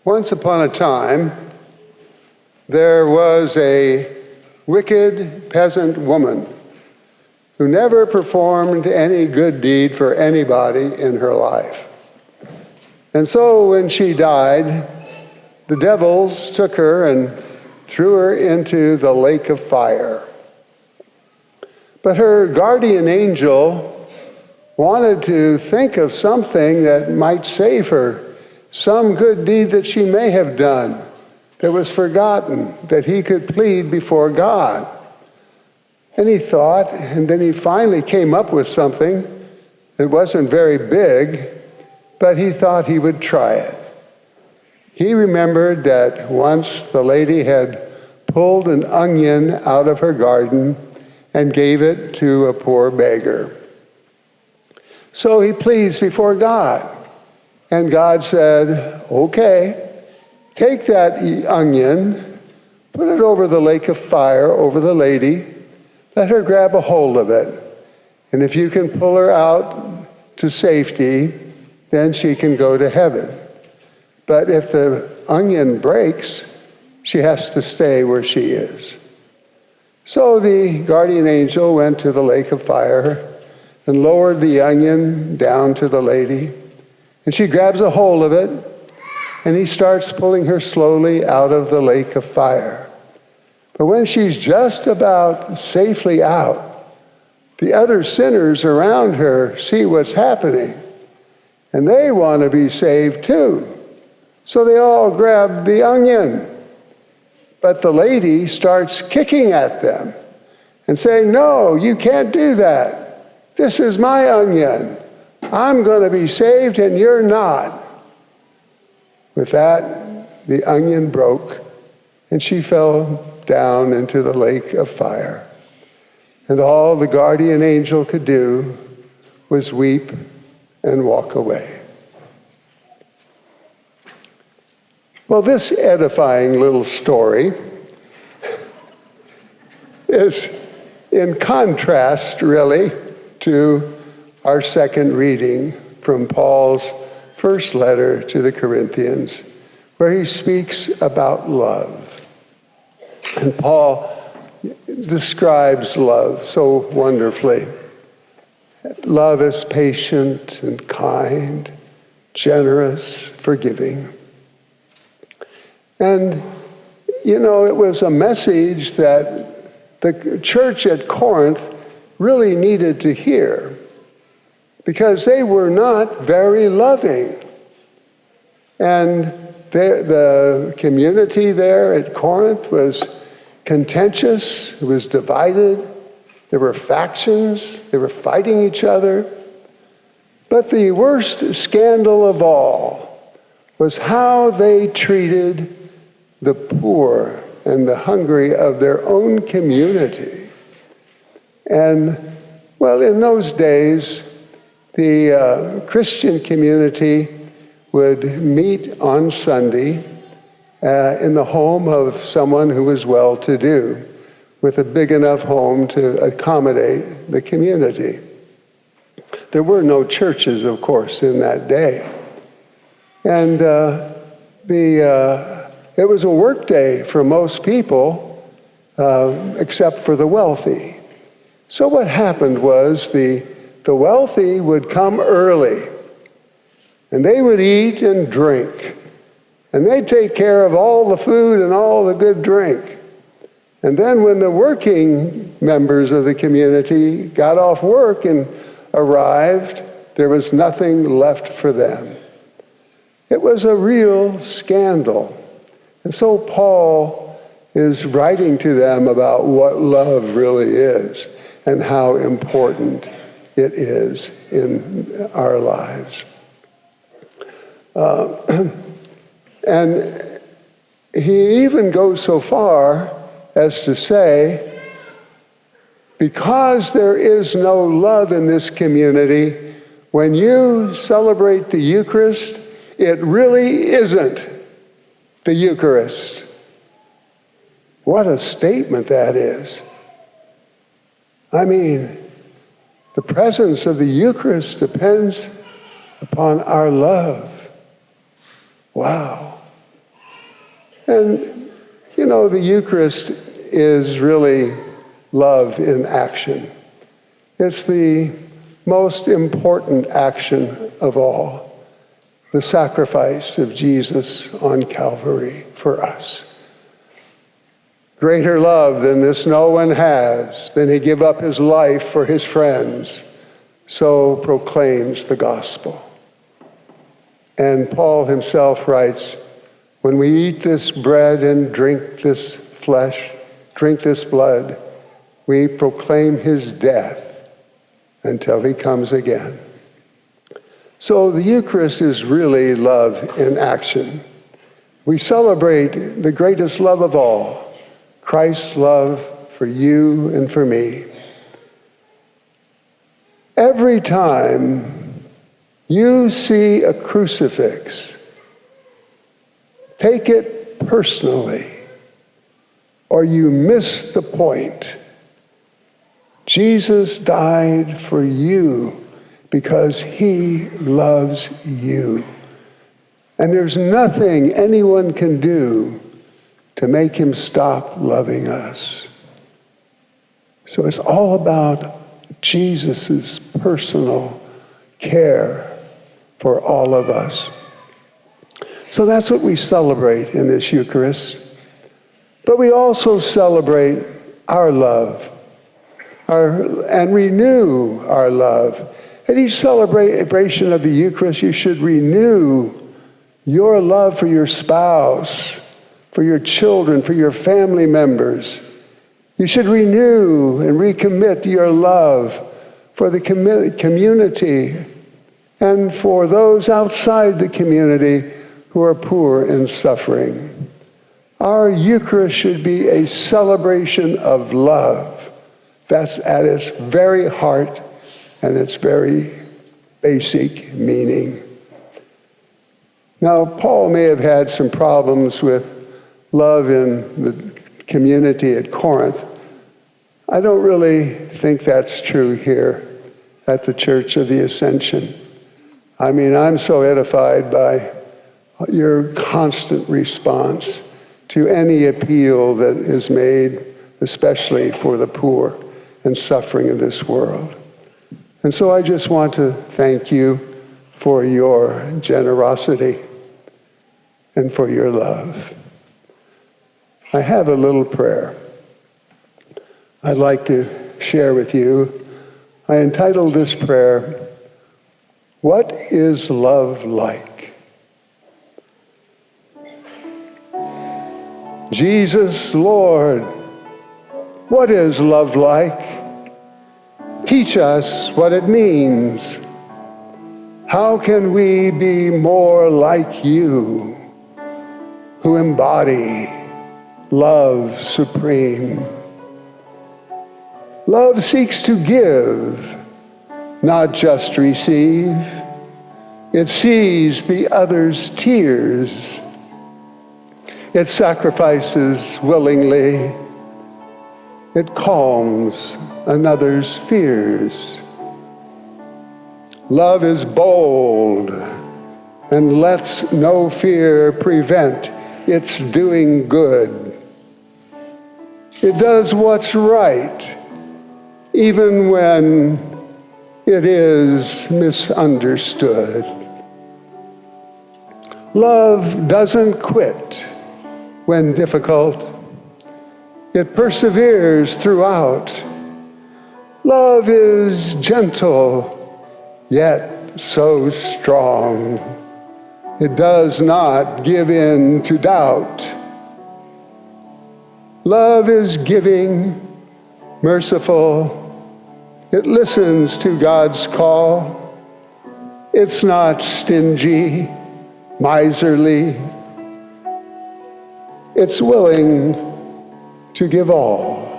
Once upon a time, there was a wicked peasant woman who never performed any good deed for anybody in her life. And so when she died, the devils took her and threw her into the lake of fire. But her guardian angel wanted to think of something that might save her, some good deed that she may have done that was forgotten, that he could plead before God. And he thought, and then he finally came up with something. It wasn't very big, but he thought he would try it. He remembered that once the lady had pulled an onion out of her garden and gave it to a poor beggar. So he pleads before God. And God said, okay, take that onion, put it over the lake of fire, over the lady, let her grab a hold of it. And if you can pull her out to safety, then she can go to heaven. But if the onion breaks, she has to stay where she is. So the guardian angel went to the lake of fire and lowered the onion down to the lady. And she grabs a hold of it, and he starts pulling her slowly out of the lake of fire. But when she's just about safely out, the other sinners around her see what's happening, and they want to be saved too. So they all grab the onion. But the lady starts kicking at them and saying, no, you can't do that. This is my onion. I'm going to be saved and you're not. With that, the onion broke and she fell down into the lake of fire. And all the guardian angel could do was weep and walk away. Well, this edifying little story is in contrast, really, to our second reading from Paul's first letter to the Corinthians, where he speaks about love. And Paul describes love so wonderfully. Love is patient and kind, generous, forgiving. And, you know, it was a message that the church at Corinth really needed to hear, because they were not very loving. And the community there at Corinth was contentious, it was divided, there were factions, they were fighting each other. But the worst scandal of all was how they treated the poor and the hungry of their own community. And, well, in those days, the Christian community would meet on Sunday in the home of someone who was well-to-do, with a big enough home to accommodate the community. There were no churches, of course, in that day. And it was a work day for most people, except for the wealthy. So what happened was the wealthy would come early, and they would eat and drink, and they'd take care of all the food and all the good drink. And then when the working members of the community got off work and arrived, there was nothing left for them. It was a real scandal. And so Paul is writing to them about what love really is and how important it is in our lives. And he even goes so far as to say, because there is no love in this community, when you celebrate the Eucharist, it really isn't the Eucharist. What a statement that is. I mean, the presence of the Eucharist depends upon our love. Wow. And, the Eucharist is really love in action. It's the most important action of all, the sacrifice of Jesus on Calvary for us. Greater love than this no one has, than he give up his life for his friends. So proclaims the gospel. And Paul himself writes, when we eat this bread and drink this flesh, drink this blood, we proclaim his death until he comes again. So the Eucharist is really love in action. We celebrate the greatest love of all, Christ's love for you and for me. Every time you see a crucifix, take it personally, or you miss the point. Jesus died for you because he loves you. And there's nothing anyone can do to make him stop loving us. So it's all about Jesus' personal care for all of us. So that's what we celebrate in this Eucharist. But we also celebrate our love and renew our love. At each celebration of the Eucharist, you should renew your love for your spouse, for your children, for your family members. You should renew and recommit your love for the community and for those outside the community who are poor and suffering. Our Eucharist should be a celebration of love. That's at its very heart and its very basic meaning. Now, Paul may have had some problems with love in the community at Corinth. I don't really think that's true here at the Church of the Ascension. I mean, I'm so edified by your constant response to any appeal that is made, especially for the poor and suffering of this world. And so I just want to thank you for your generosity and for your love. I have a little prayer I'd like to share with you. I entitled this prayer, "What is Love Like?" Jesus, Lord, what is love like? Teach us what it means. How can we be more like you, who embody love supreme? Love seeks to give, not just receive. It sees the other's tears. It sacrifices willingly. It calms another's fears. Love is bold and lets no fear prevent its doing good. It does what's right, even when it is misunderstood. Love doesn't quit when difficult. It perseveres throughout. Love is gentle, yet so strong. It does not give in to doubt. Love is giving, merciful. It listens to God's call. It's not stingy, miserly. It's willing to give all.